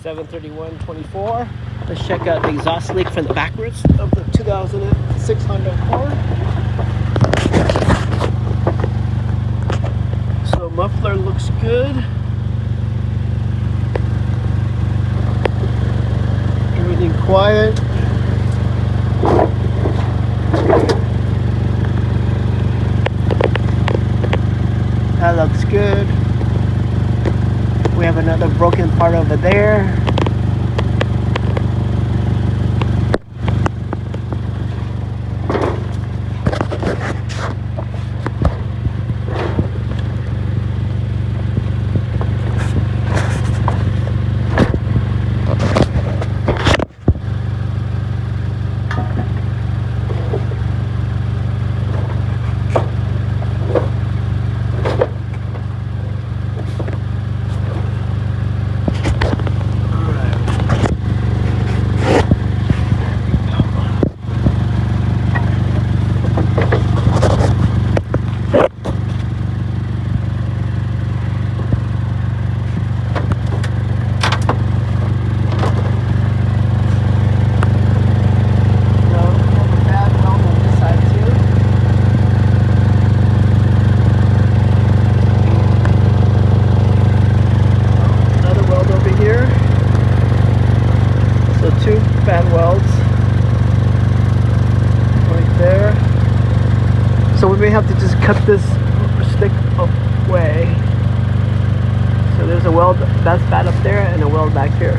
73124. Let's check out the exhaust leak from the backwards of the 2006 Honda Accord. So muffler looks good. Everything quiet. That looks good. We have another broken part over there. Two bad welds right there. So we may have to just cut this stick away. So there's a weld that's bad up there and a weld back here.